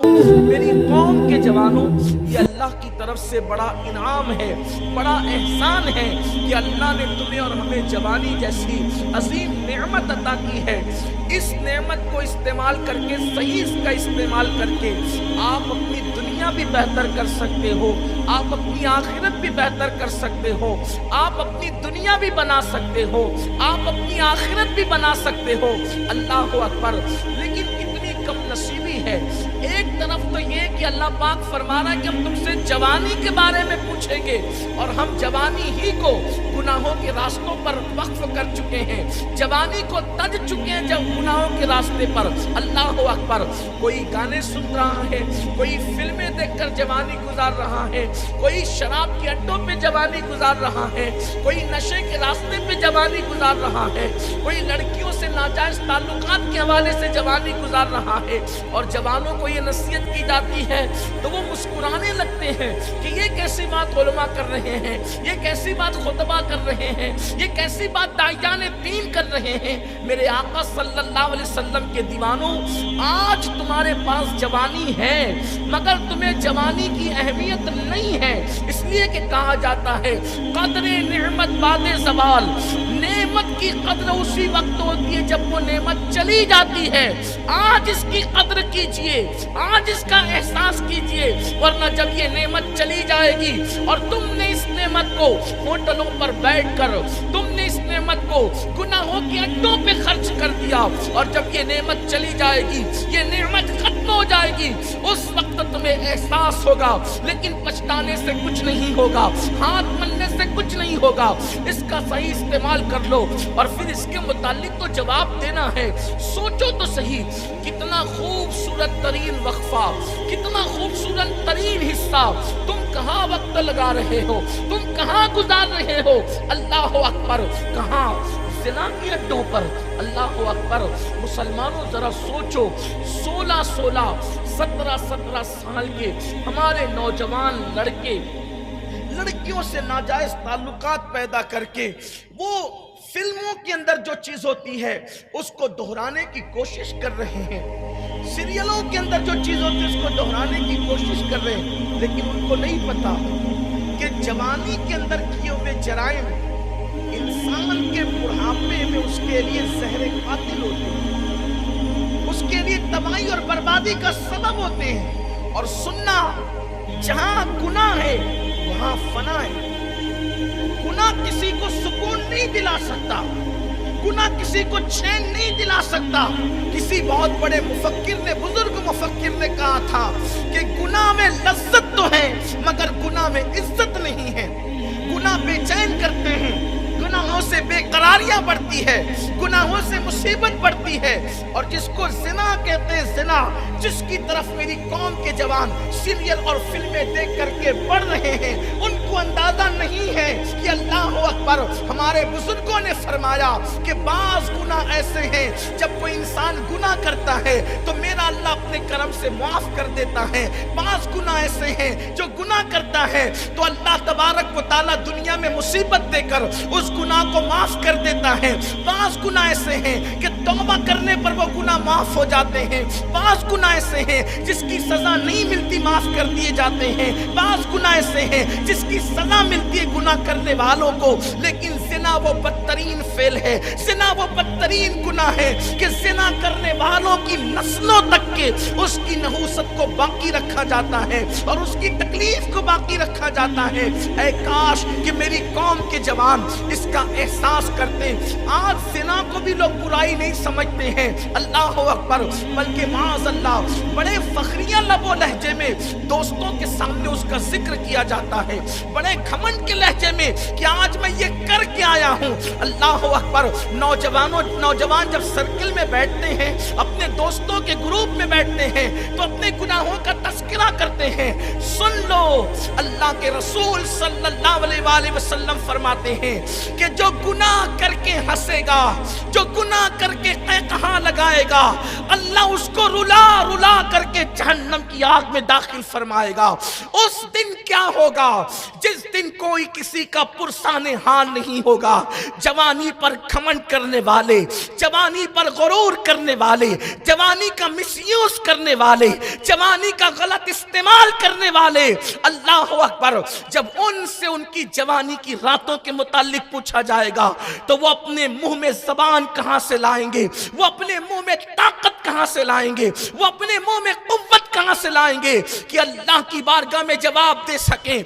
میری قوم کے جوانوں، یہ اللہ کی طرف سے بڑا انعام ہے، بڑا احسان ہے کہ اللہ نے تمہیں اور ہمیں جوانی جیسی عظیم نعمت عطا کی ہے۔ اس نعمت کو استعمال کر کے، صحیح اس کا استعمال کر کے آپ اپنی دنیا بھی بہتر کر سکتے ہو، آپ اپنی آخرت بھی بہتر کر سکتے ہو، آپ اپنی دنیا بھی بنا سکتے ہو، آپ اپنی آخرت بھی بنا سکتے ہو۔ اللہ اکبر! لیکن کتنی کم نصیبی ہے۔ ایک طرف تو یہ کہ اللہ پاک فرما رہا ہے کہ ہم تم سے جوانی کے بارے میں پوچھیں گے، اور ہم جوانی ہی کو گناہوں کے راستوں پر وقف کر چکے ہیں، جوانی کو تج چکے ہیں جب گناہوں کے راستے پر۔ اللہ اکبر! کوئی گانے سن رہا ہے، کوئی فلمیں دیکھ کر جوانی گزار رہا ہے، کوئی شراب کے اڈوں پہ جوانی گزار رہا ہے، کوئی نشے کے راستے پہ جوانی گزار رہا ہے، کوئی لڑکیوں سے ناجائز تعلقات کے حوالے سے جوانی گزار رہا ہے، اور جوانوں کو یہ نصیحت کی جاتی ہے تو وہ مسکرانے لگتے ہیں کہ یہ کیسی بات علماء کر رہے ہیں، یہ کیسی بات خطبہ کر رہے ہیں، یہ کیسی بات داعیان دین کر رہے ہیں۔ میرے آقا صلی اللہ علیہ وسلم کے دیوانوں، آج تمہارے پاس جوانی ہے مگر تمہیں جوانی کی اہمیت نہیں ہے، اس لیے کہ کہا جاتا ہے قدر نعمت بعد زوال، نعمت کی قدر اسی وقت ہوتی ہے جب وہ نعمت چلی جاتی ہے۔ آج اس کی قدر کیجئے، آج اس کا احساس کیجئے، ورنہ جب یہ نعمت چلی جائے گی اور تم نے اس نعمت کو ہوٹلوں پر بیٹھ کر، تم نے اس نعمت کو گناہوں کے اڈوں پہ خرچ کر دیا، اور جب یہ نعمت چلی جائے گی، یہ نعمت ختم ہو جائے گی، اس وقت تمہیں احساس ہوگا، لیکن پچھتانے سے کچھ نہیں ہوگا، ہاتھ ملنے سے کچھ نہیں ہوگا۔ اس کا صحیح استعمال کر لو، اور پھر اس کے متعلق تو جواب دینا ہے۔ سوچو تو صحیح، کتنا خوبصورت ترین وقفہ، کتنا خوبصورت ترین حصہ، تم کہاں وقت لگا رہے ہو، تم کہاں گزار رہے ہو؟ اللہ اکبر! کہاں؟ زنا کے اڈوں پر۔ اللہ اکبر! مسلمانوں ذرا سوچو، 16 17 سال کے ہمارے نوجوان لڑکے لڑکیوں سے ناجائز تعلقات پیدا کر کے وہ فلموں کے اندر جو چیز ہوتی ہے اس کو دہرانے کی کوشش کر رہے ہیں، سیریلوں کے اندر جو چیز ہوتی ہے اس کو دہرانے کی کوشش کر رہے ہیں، لیکن ان کو نہیں پتا کہ جوانی کے اندر کیے ہوئے جرائم انسان کے بڑھاپے میں اس کے لیے زہر قاتل ہوتے ہیں، اس کے لیے تباہی اور بربادی کا سبب ہوتے ہیں۔ اور سننا، جہاں گناہ ہے وہاں فنا ہے۔ گناہ کسی کو سکون نہیں دلا سکتا، گناہ کسی کو چین نہیں دلا سکتا۔ کسی بہت بڑے مفکر نے، بزرگ مفکر نے کہا تھا کہ گناہ میں لذت تو ہے مگر گناہ میں عزت نہیں ہے۔ گناہ بے چین کرتے ہیں، گناہوں سے بے قراریاں بڑھتی ہے، گناہوں سے مصیبت بڑھتی ہے، اور جس کو زنا کہتے ہیں، زنا جس کی طرف میری قوم کے جوان سیریل اور فلمیں دیکھ کر کے بڑھ رہے ہیں، ان کو اندازہ نہیں ہے کہ اللہ اکبر! ہمارے بزرگوں نے فرمایا کہ بعض گناہ ایسے ہیں جب کوئی انسان گناہ کرتا ہے تو میرا اللہ اپنے کرم سے معاف کر دیتا ہے، بعض گناہ ایسے ہیں جو گناہ کرتا ہے تو اللہ تبارک و تعالیٰ دنیا میں مصیبت دے کر اس گناہ کو معاف کر دیتا ہے، بعض گناہ ایسے ہیں کہ توبہ کرنے پر وہ گناہ معاف ہو جاتے ہیں، بعض گناہ ایسے ہیں جس کی سزا نہیں ملتی، معاف کر دیے جاتے ہیں، بعض گناہ ایسے ہیں جس کی سزا ملتی ہے گناہ کرنے والوں کو، لیکن زنا وہ بدترین فعل ہے، زنا وہ بدترین گناہ ہے کہ زنا کرنے والوں کی نسلوں تک کے اس کی نحوست کو باقی رکھا جاتا ہے اور اس کی تکلیف کو باقی رکھا جاتا ہے۔ اے کاش کہ میری قوم کے جوان اس کا احساس کرتے۔ آج زنا کو بھی لوگ برائی نہیں سمجھتے ہیں، اللہ اکبر، بلکہ معاذ اللہ بڑے فخریہ لب و لہجے میں دوستوں کے سامنے اس کا ذکر کیا جاتا ہے، بڑے گھمنڈ کے لہجے میں کہ آج میں یہ کر کے آیا ہوں۔ اللہ اکبر! نوجوان جب سرکل میں بیٹھتے ہیں، اپنے دوستوں کے گروپ میں بیٹھتے ہیں تو اپنے گناہوں کا تذکرہ کرتے ہیں۔ سن لو، اللہ کے رسول صلی اللہ علیہ وآلہ وسلم فرماتے ہیں کہ جو گناہ کر کے ہنسے گا، جو گناہ کر کے قہقہا لگائے گا، اللہ اس کو رلا رلا کر کے جہنم کی کی آگ میں داخل فرمائے گا۔ اس دن کیا ہوگا؟ جس دن کوئی کسی کا پرسان حال نہیں ہوگا۔ جوانی پر گھمنڈ کرنے والے، جوانی پر غرور کرنے والے، جوانی کا مس یوز کرنے والے، جوانی کا غلط استعمال کرنے والے، اللہ اکبر، جب ان سے ان کی جوانی کی راتوں کے متعلق پوچھا جائے گا تو وہ اپنے منہ میں زبان کہاں سے لائیں گے، وہ اپنے منہ میں طاقت کہاں سے لائیں گے، وہ اپنے منہ میں قوت کہاں سے لائیں گے کہ اللہ کی بارگاہ میں جواب دے سکیں۔